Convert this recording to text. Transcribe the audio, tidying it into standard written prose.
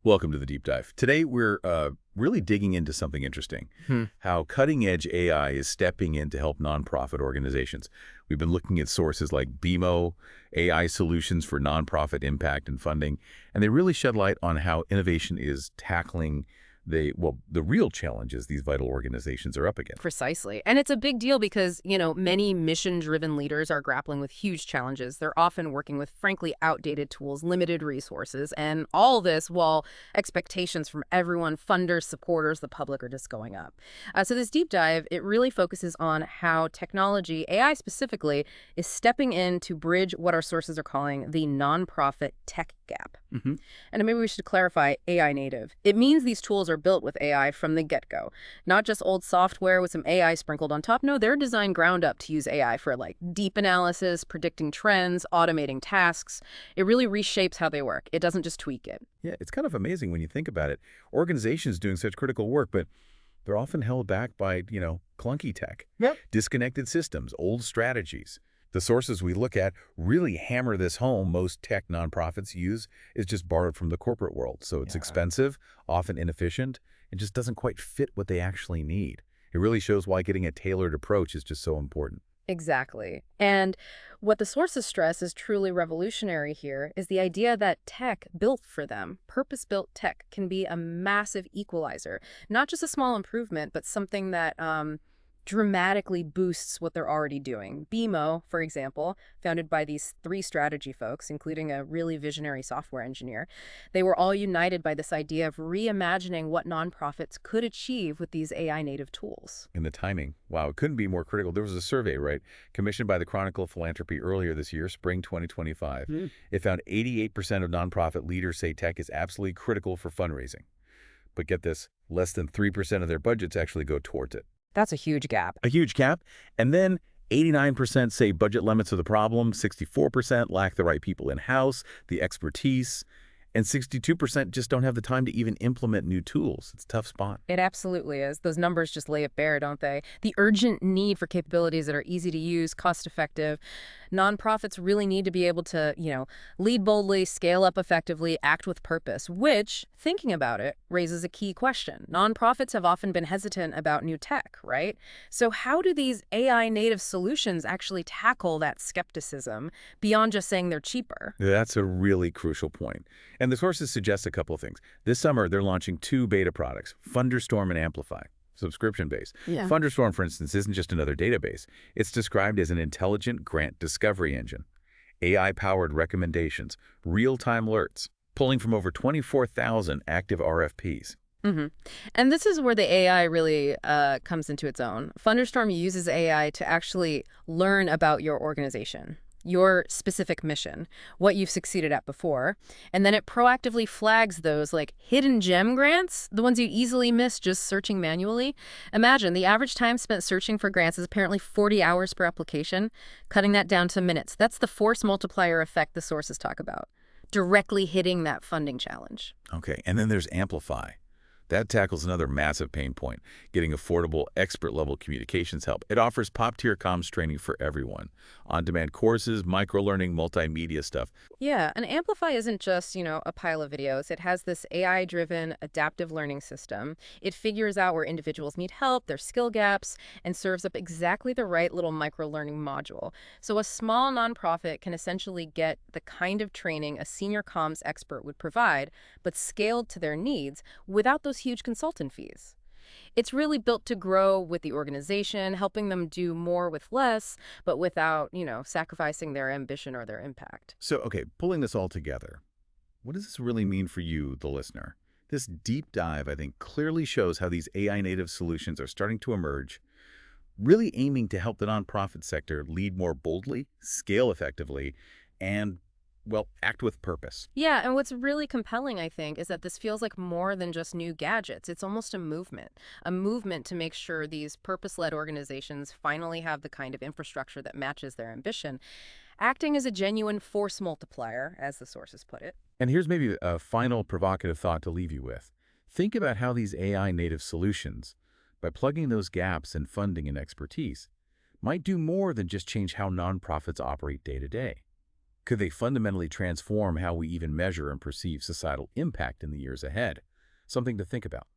Welcome to the Deep Dive. Today, we're really digging into something interesting, Hmm. how cutting-edge AI is stepping in to help nonprofit organizations. We've been looking at sources like BeMo, AI solutions for nonprofit impact and funding, and they really shed light on how innovation is tackling the real challenges these vital organizations are up against. Precisely. And it's a big deal because, many mission-driven leaders are grappling with huge challenges. They're often working with, frankly, outdated tools, limited resources, and all this while expectations from everyone, funders, supporters, the public are just going up. So this deep dive, it really focuses on how technology, AI specifically, is stepping in to bridge what our sources are calling the nonprofit tech gap. Mm-hmm. And maybe we should clarify AI native. It means these tools are built with AI from the get-go. Not just old software with some AI sprinkled on top. No, they're designed ground up to use AI for deep analysis, predicting trends, automating tasks. It really reshapes how they work. It doesn't just tweak it. Yeah, it's kind of amazing when you think about it. Organizations doing such critical work, but they're often held back by, clunky tech, Yep. disconnected systems, old strategies. The sources we look at really hammer this home. Most tech nonprofits use is just borrowed from the corporate world. So it's expensive, often inefficient, and just doesn't quite fit what they actually need. It really shows why getting a tailored approach is just so important. Exactly. And what the sources stress is truly revolutionary here is the idea that tech built for them, purpose-built tech, can be a massive equalizer. Not just a small improvement, but something that dramatically boosts what they're already doing. BeMo, for example, founded by these three strategy folks, including a really visionary software engineer, they were all united by this idea of reimagining what nonprofits could achieve with these AI-native tools. And the timing, wow, it couldn't be more critical. There was a survey, right, commissioned by the Chronicle of Philanthropy earlier this year, spring 2025. It found 88% of nonprofit leaders say tech is absolutely critical for fundraising. But get this, less than 3% of their budgets actually go towards it. That's a huge gap. A huge gap. And then 89% say budget limits are the problem, 64% lack the right people in-house, the expertise, and 62% just don't have the time to even implement new tools. It's a tough spot. It absolutely is. Those numbers just lay it bare, don't they? The urgent need for capabilities that are easy to use, cost-effective. Nonprofits really need to be able to, lead boldly, scale up effectively, act with purpose, which, thinking about it, raises a key question. Nonprofits have often been hesitant about new tech, right? So how do these AI-native solutions actually tackle that skepticism beyond just saying they're cheaper? That's a really crucial point. And the sources suggest a couple of things. This summer, they're launching 2 beta products, FunderStorm and Amplify, subscription-based. Yeah. FunderStorm, for instance, isn't just another database. It's described as an intelligent grant discovery engine, AI-powered recommendations, real-time alerts, pulling from over 24,000 active RFPs. And this is where the AI really comes into its own. FunderStorm uses AI to actually learn about your organization, your specific mission, what you've succeeded at before, and then it proactively flags those hidden gem grants, the ones you easily miss just searching manually. Imagine the average time spent searching for grants is apparently 40 hours per application, cutting that down to minutes. That's the force multiplier effect the sources talk about, directly hitting that funding challenge. Okay, and then there's Amplify. That tackles another massive pain point, getting affordable, expert-level communications help. It offers top-tier comms training for everyone. On-demand courses, micro-learning, multimedia stuff. Yeah, and Amplify isn't just, a pile of videos. It has this AI-driven adaptive learning system. It figures out where individuals need help, their skill gaps, and serves up exactly the right little micro-learning module. So a small nonprofit can essentially get the kind of training a senior comms expert would provide, but scaled to their needs without those huge consultant fees. It's really built to grow with the organization, helping them do more with less, but without, sacrificing their ambition or their impact. So, okay, pulling this all together, what does this really mean for you, the listener? This deep dive, I think, clearly shows how these AI-native solutions are starting to emerge, really aiming to help the nonprofit sector lead more boldly, scale effectively, and act with purpose. Yeah, and what's really compelling, I think, is that this feels like more than just new gadgets. It's almost a movement to make sure these purpose-led organizations finally have the kind of infrastructure that matches their ambition, acting as a genuine force multiplier, as the sources put it. And here's maybe a final provocative thought to leave you with. Think about how these AI-native solutions, by plugging those gaps in funding and expertise, might do more than just change how nonprofits operate day to day. Could they fundamentally transform how we even measure and perceive societal impact in the years ahead? Something to think about.